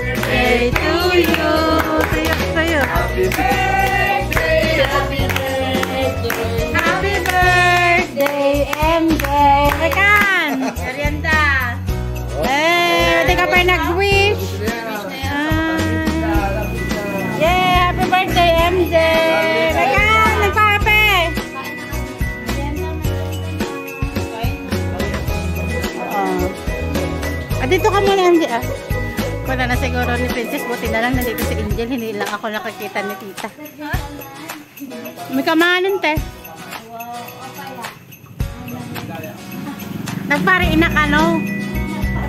Birthday to you. Tayo. Happy birthday. Happy birthday. Happy birthday, MJ. Rekan. Merienda. Hindi ka pa nag-wish. Yeah, happy birthday, MJ. Rekan, nagpape. Dito ka muna, MJ. Wala na siguro ni Princess, buti na lang nandito si Angel, hindi lang ako nakakita ni Tita. May kamahanan, te. Nagpari inak ano.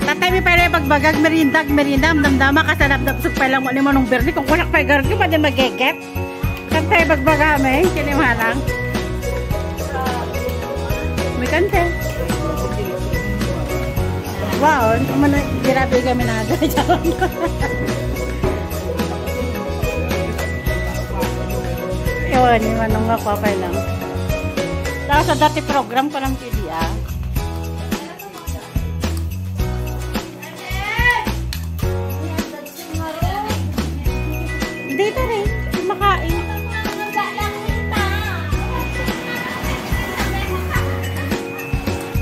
Tatay may pala pagbagag, merindag, damdama ka sa labdapsog pa lang wali mo nung berni. Kung kulak pa garag, pa din magigit. Tatay pagbaga may, kinimalang. May kante. Wow, grabe kami na dyan. Yun, manong ako pa lang. Tapos sa dati program ko ng PDA. Dito rin, kumakain.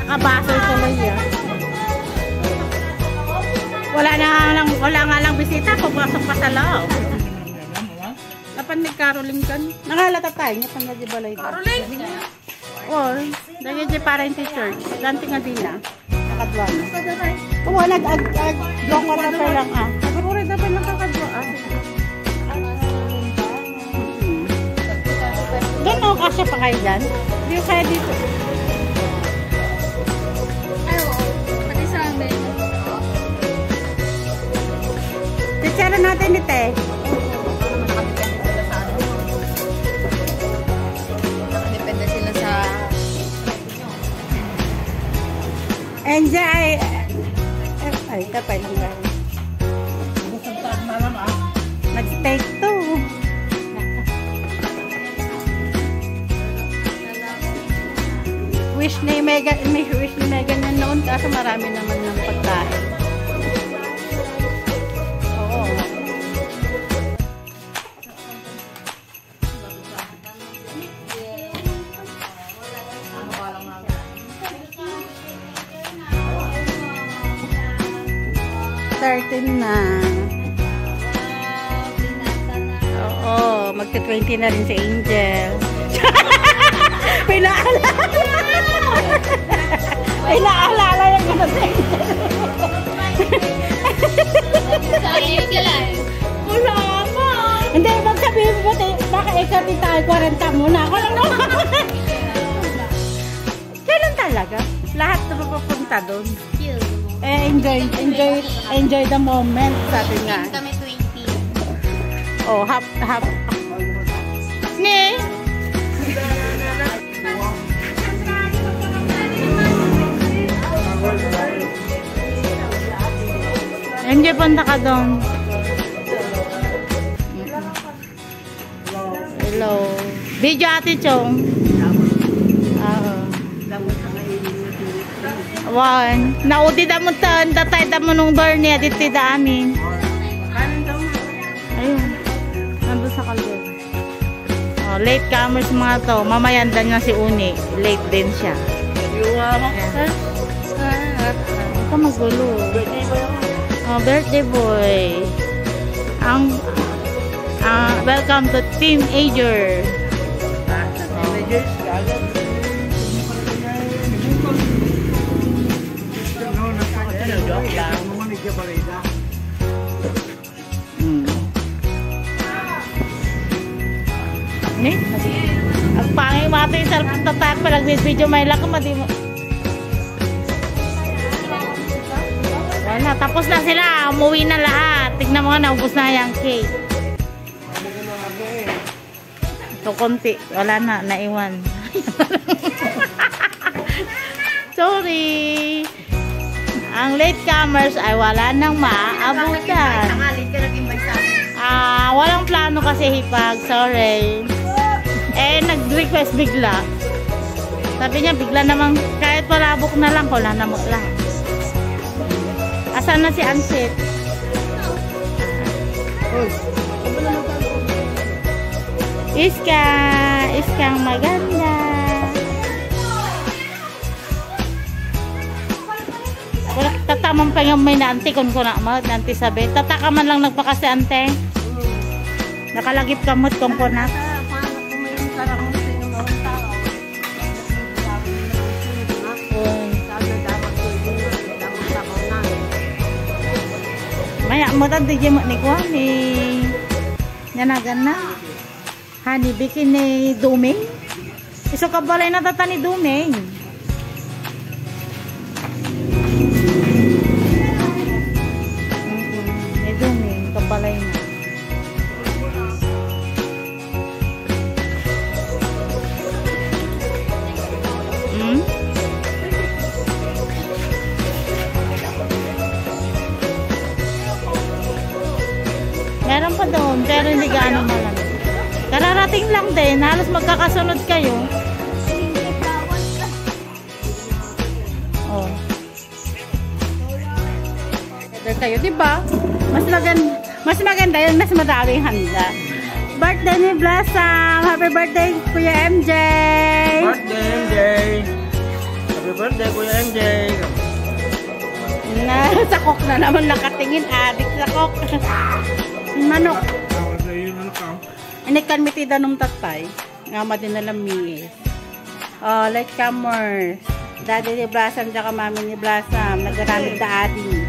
Nakabasol tuloy yan. Wala nga lang bisita, pumasok pa sa loob. Dapat ni Caroline kan. Nangalata tayo niya pang nga balay. Caroline? Oo, dahil di parang t-shirt. Danti nga din na. Nakadwa na. Oo, nag-ag-ag-ag ko na pa lang ah. Pero rin dapat nakakadwa ah. Doon ako kasya pa kayo dyan. Hindi kaya dito. Titsara natin dito eh. Nakadepende sila sa... Enjoy! Ay, tapay lang gano'n. Mag-steak to. Wish ni Megan na noon kasi marami naman ng pagkain. Oo. Na. Oo, magka-20 na rin si Angel. May naalala yung gano'n si Angel. Wala mo. Hindi, magsabihin mo, baka ikaw tayo 40 muna. Ako lang naman. Kailan talaga? Lahat na mapapunta doon. Enjoy the moment, sabi nga. Kami 20. Oh, hap. Ni. Enjoy punta ka doon. Hello. Video ate Chong. Wan, naudi da mo tan, datay da mo nung door niya dito da amin. Ayun. Nandun sa kalye. Oh, late comers mga to. Mamayanda niya si Uni. Late din siya. Ito magulo. Oh, birthday boy. Welcome to Teenager. Ang panging mati sa tatak pa nag-video may lang madi mo. Wala, tapos na sila. Umuwi na lahat. Tignan mo nga, naubos na yung cake. Ito konti. Wala na, naiwan. Sorry. Ang latecomers ay wala nang maaabutan. Walang plano kasi hipag. Sorry. Nag-request bigla. Sabi niya, bigla namang kahit palabok na lang, wala na mo lang. Asan na si Ansit? Iskang maganda. Wala, tatamang pa yung may naanti kung kuna mo, naanti sabi. Tataka man lang nagpakasi ante. Nakalagip kamot kung kuna. Maya mo tadi jemuk ni kuani. Nyanagan na. Hani bikin ni duming. Iso ka balay na tatani duming. Ni duming ka balay na. Meron pa doon, pero hindi gaano malamig. Kararating lang din, halos magkakasunod kayo. Oh. Ito kayo, diba? Mas maganda yun, mas madaming handa. Birthday ni Blossom! Happy birthday, Kuya MJ! Birthday, MJ! Happy birthday, Kuya MJ! Sakok na naman nakatingin, adik sakok. Manok. Ini kan mitida nung tatay. Nga madinalang mingis. Oh, latecomers. Daddy ni Blossom, tsaka mami ni Blossom. Nagaramid da adi.